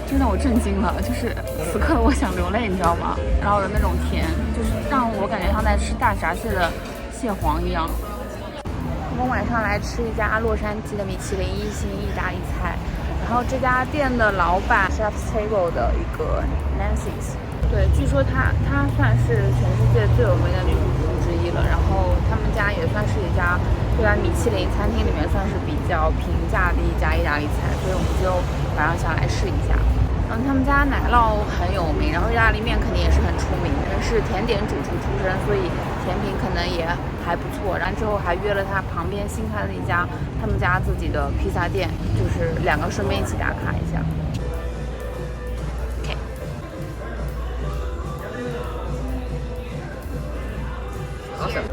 真的我震惊了，就是此刻我想流泪，你知道吗？然后的那种甜，就是让我感觉像在吃大闸蟹的蟹黄一样。我们晚上来吃一家洛杉矶的米其林1星意大利菜，然后这家店的老板 Chef's Table 的一个 Nancy's， 对，据说她算是全世界最有名的女主厨之一了。然后他们家也算是一家对在米其林餐厅里面算是比较平价的一家意大利菜，所以我们就晚上想来试一下。他们家奶酪很有名，然后意大利面肯定也是很出名，因为是甜点主厨出身，所以甜品可能也还不错。然后之后还约了他旁边新开的一家他们家自己的披萨店，就是两个顺便一起打卡一下。OK。Awesome.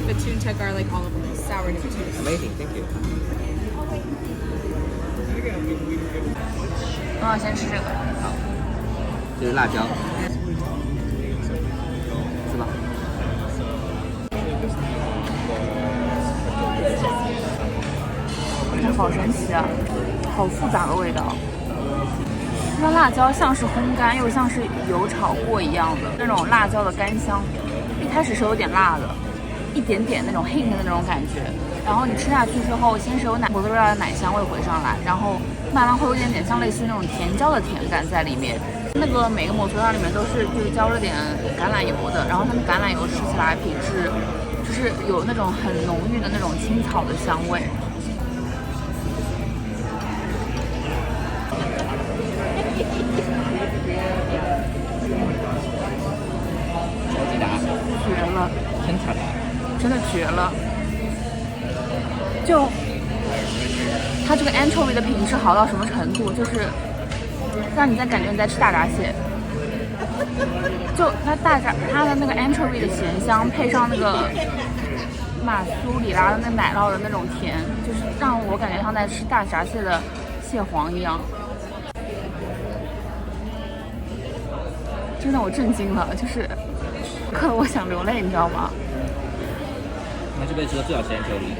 The Tunta garlic olive oil, sour no taste. Amazing, thank you. 先吃这个。好，这是辣椒，是吗？好神奇啊，好复杂的味道。那辣椒像是烘干，又像是油炒过一样的那种辣椒的干香。一开始是有点辣的，一点点那种 hint 的那种感觉。然后你吃下去之后，先是有摩托罗拉的奶香味回上来，然后慢慢会有一点点像类似于那种甜椒的甜感在里面。那个每个摩托罗拉里面都是就是浇了点橄榄油的，然后它的橄榄油吃起来品质就是有那种很浓郁的那种青草的香味。超级大，绝了，真巧的。真的绝了！就它这个 anchovy 的品质好到什么程度，就是让你在感觉你在吃大闸蟹。就它的那个 anchovy 的咸香，配上那个马苏里拉的那奶酪的那种甜，就是让我感觉像在吃大闸蟹的蟹黄一样。真的我震惊了，就是刻得我想流泪，你知道吗？那这辈子最好吃anchovies。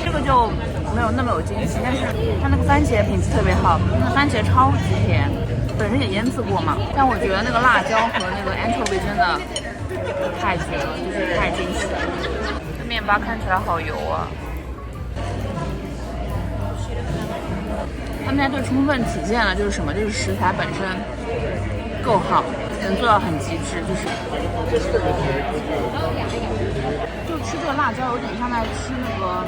这个就没有那么有惊喜，但是它那个番茄品质特别好，那个番茄超级甜，本身也腌制过嘛。但我觉得那个辣椒和那个 anchovy 真的太绝了，就是太惊喜了。这面包看起来好油啊！他们家就充分体现了就是什么，就是食材本身够好，能做到很极致，就吃这个辣椒有点像在吃那个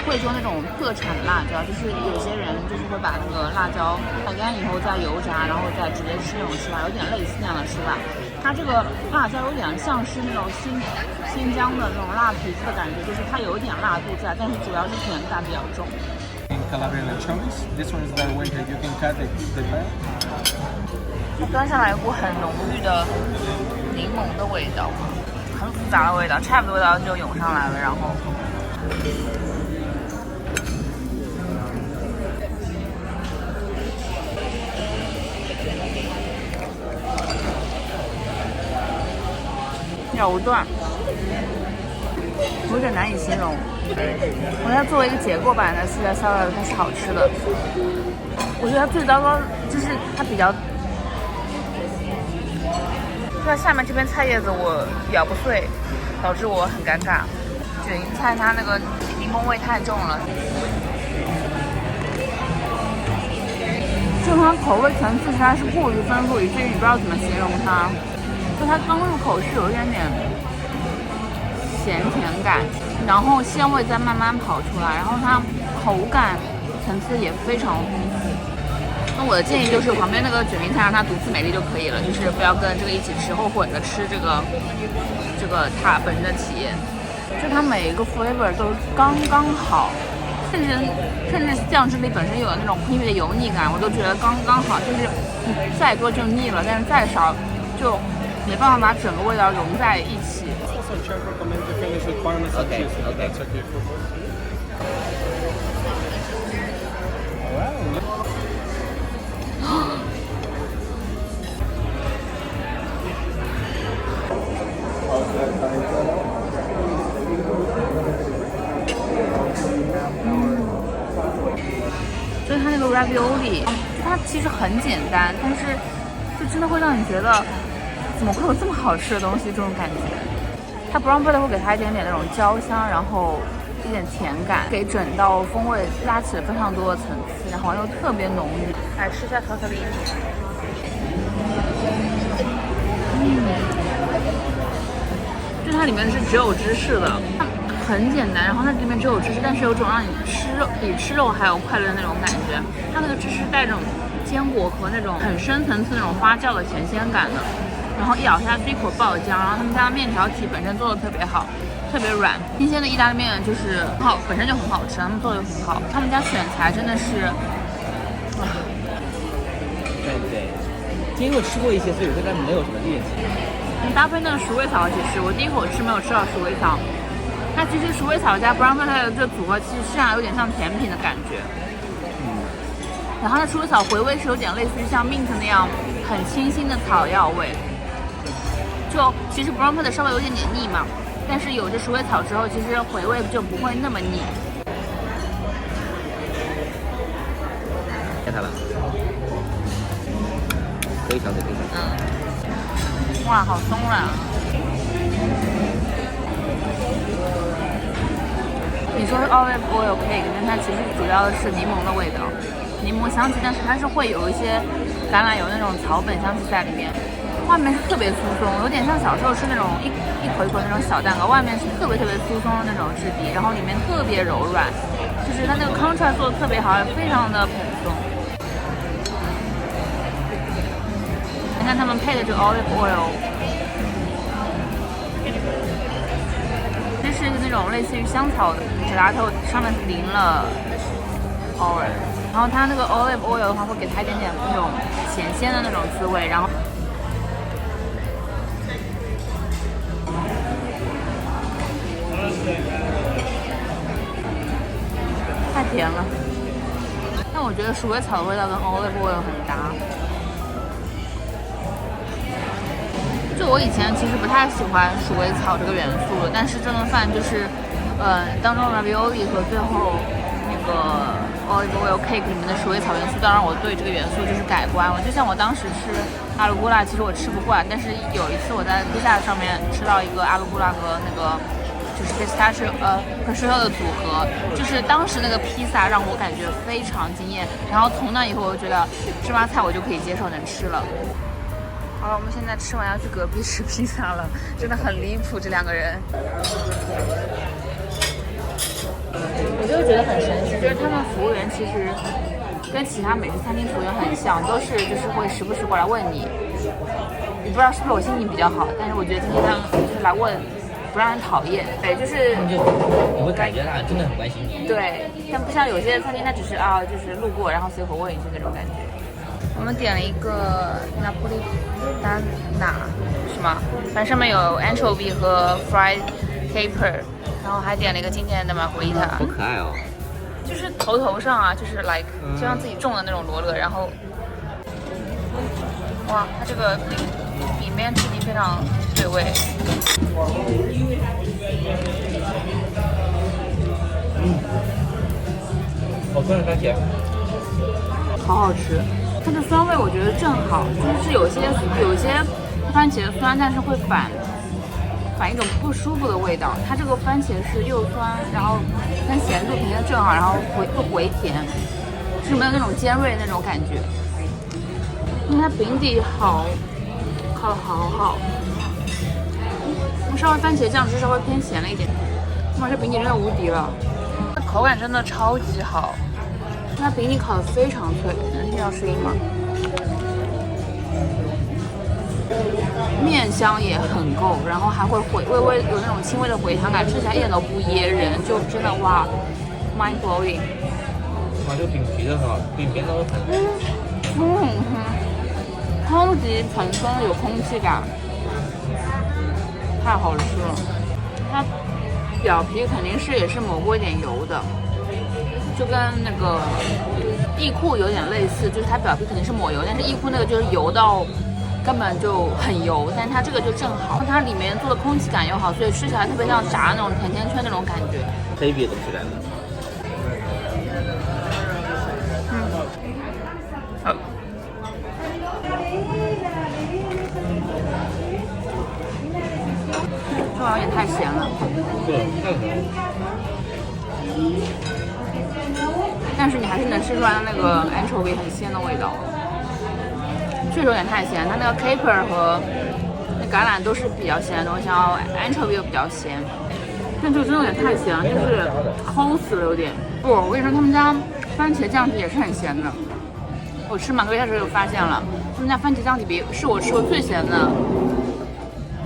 贵州那种特产的辣椒，就是有些人就是会把那个辣椒晒干以后再油炸，然后再直接吃那种吃法，有点类似那样的吃法。它这个辣椒有点像是那种新疆的那种辣皮子的感觉，就是它有一点辣度在，但是主要是甜感比较重。Calabrian anchovies. This one is the winter. You can cut the bag. 端上来一股很浓郁的柠檬的味道，很复杂的味道 ，chap 的味道就涌上来了，然后咬不断，有点难以形容。我觉得作为一个结构版的Caesar salad，它是好吃的。我觉得它最糟糕就是它比较，就在下面这边菜叶子我咬不碎，导致我很尴尬。卷云菜它那个柠檬味太重了，就它口味层次实在是过于丰富，以至于你不知道怎么形容它。就它刚入口是有一点点咸甜感，然后鲜味再慢慢跑出来，然后它口感层次也非常丰富。那我的建议就是旁边那个卷云菜让它独自美丽就可以了，就是不要跟这个一起吃，后悔了吃这个它本身的体验。就它每一个 flavor 都刚刚好，甚至酱汁里本身有那种微微的油腻感，我都觉得刚刚好，就是你再多就腻了，但是再少就没办法把整个味道融在一起。Also, chef recommends to finish with Parmesan cheese. That's okay for both. ravioli，它其实很简单，但是就真的会让你觉得怎么会有这么好吃的东西这种感觉。它 brown bread 会给它一点点那种焦香，然后一点甜感，给整道风味拉起了非常多的层次，然后又特别浓郁。来吃一下巧克力。就它里面是只有芝士的，它很简单，然后它里面只有芝士，但是有种让你吃肉比吃肉还有快乐的那种感觉。它那个芝士带这种坚果和那种很深层次那种花椒的甜鲜感的，然后一咬下去一口爆浆，然后他们家的面条体本身做的特别好，特别软，新鲜的意大利面就是很好，本身就很好吃，他们做的又很好，他们家选材真的是，对对，因为我吃过一些，所以我对他们没有什么猎奇。搭配那个鼠尾草一起吃，我第一口吃没有吃到鼠尾草，它其实鼠尾草加 brown bread 的这组合其实上有点像甜品的感觉。然后它鼠尾草回味是有点类似于像 mint 那样很清新的草药味，就其实 brown bread 稍微有点腻嘛，但是有着鼠尾草之后，其实回味就不会那么腻。看它吧，可以调整可以调整。哇，好松软啊！你说是 olive oil cake， 但它其实主要的是柠檬的味道，柠檬香气，但是它是会有一些橄榄油那种草本香气在里面。外面是特别酥松，有点像小时候吃那种一口一口那种小蛋糕，外面是特别酥松的那种质地，然后里面特别柔软，就是它那个 contrast 做的特别好，非常的蓬松。你看他们配的这个 olive oil， 这是那种类似于香草的 gelato， 上面淋了 oil， 然后它那个 olive oil 的话会给它一点点那种咸鲜的那种滋味，然后太甜了。但我觉得鼠尾草的味道跟 olive oil 很搭。就我以前其实不太喜欢鼠尾草这个元素的，但是这顿饭就是，当中 ravioli 和最后那个 olive oil cake 里面的鼠尾草元素，当然我对这个元素就是改观了。就像我当时吃阿鲁古拉，其实我吃不惯，但是有一次我在披萨上面吃到一个阿鲁古拉和那个就是 pistachio prosciutto 的组合，就是当时那个披萨让我感觉非常惊艳，然后从那以后我就觉得芝麻菜我就可以接受能吃了。好了，我们现在吃完要去隔壁吃披萨了，真的很离谱，这两个人。我就觉得很神奇，就是他们服务员其实跟其他美式餐厅服务员很像，都是就是会时不时过来问你，我不知道是不是我心情比较好，但是我觉得今天他们就是来问，不让人讨厌。对，就是你会感觉他真的很关心你。对，但不像有些餐厅，他只是就是路过，然后随口问一句那种感觉。我们点了一个拿破利丹娜，是吗？反正上面有 anchovy 和 fried caper， 然后还点了一个经典的 margarita， 好可爱哦！就是头上啊，就是 like 就像自己种的那种罗勒，然后，哇，它这个里面质地非常对味。好酸的番茄，好好吃。它的酸味我觉得正好，就是有些番茄酸，但是会反一种不舒服的味道。它这个番茄是又酸，然后跟咸度平衡正好，然后回甜，就是没有那种尖锐那种感觉。因为它饼底烤得好好，稍微番茄酱汁稍微偏咸了一点，哇，这饼底真的无敌了，它口感真的超级好。它饼底烤得非常脆，能听到声音吗？面香也很够，然后还会微微有那种轻微的回糖感，吃起来一点都不噎人，就真的哇 ，mind blowing。哇，这个饼皮的很好，饼边都很超级蓬松有空气感，太好吃了。它表皮肯定是也是抹过一点油的。就跟那个易库有点类似，就是它表皮肯定是抹油，但是易库那个就是油到根本就很油，但它这个就正好，它里面做的空气感又好，所以吃起来特别像炸那种甜甜圈那种感觉。黑别东西来了。这玩意有点太咸了。但是你还是能吃出来它那个 anchovy 很鲜的味道，确实有点太咸。它那个 caper 和那橄榄都是比较咸的东西，然后 anchovy 又比较咸，但这个真的有点太咸了，就是齁死了有点。不，我跟你说，他们家番茄酱底也是很咸的。我吃玛格丽特的时候有发现了，他们家番茄酱底是我吃过最咸的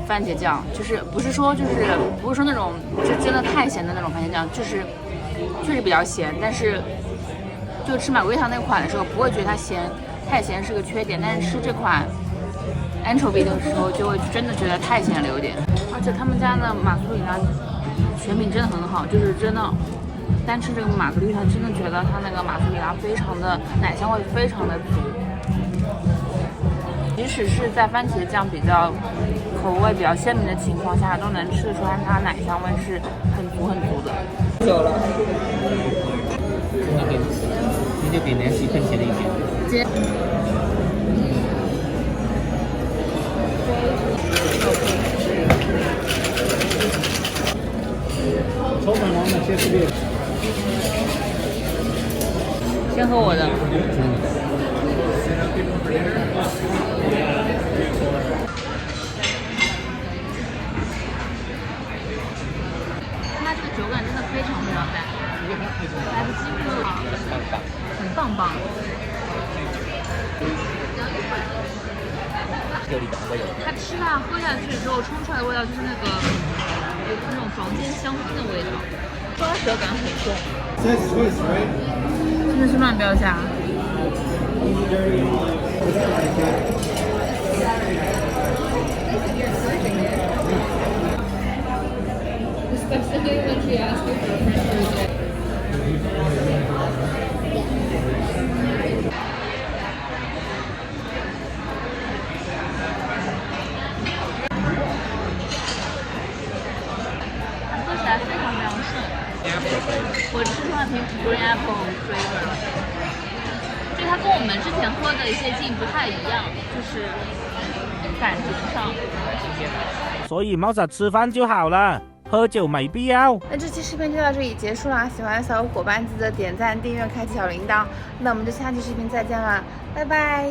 番茄酱，就是不是说那种就真的太咸的那种番茄酱，就是确实比较咸，但是就吃玛格丽特那款的时候不会觉得它太咸是个缺点，但是吃这款 anchovy 的时候就会真的觉得太咸了有点。而且他们家的马苏里拉选品真的很好，就是真的单吃这个玛格丽特，真的觉得它那个马苏里拉非常的奶香味非常的足，即使是在番茄酱比较口味比较鲜明的情况下，都能吃出来它奶香味是很足的。走了。那就给Nancy喷咸了一点。先喝我的。它这个酒感真的非常淡，来不及喝了，很棒。它吃它喝下去之后冲出来的味道就是那个有那种房间香氛的味道，抓舌感很重，真的是慢标价。喝起来非常顺，我吃出来瓶 green apple flavor 了，就它跟我们之前喝的一些劲不太一样，就是感觉上。所以猫仔吃饭就好了，喝酒没必要。那这期视频就到这里结束啦，喜欢的小伙伴记得点赞、订阅、开启小铃铛。那我们就下期视频再见啦，拜拜。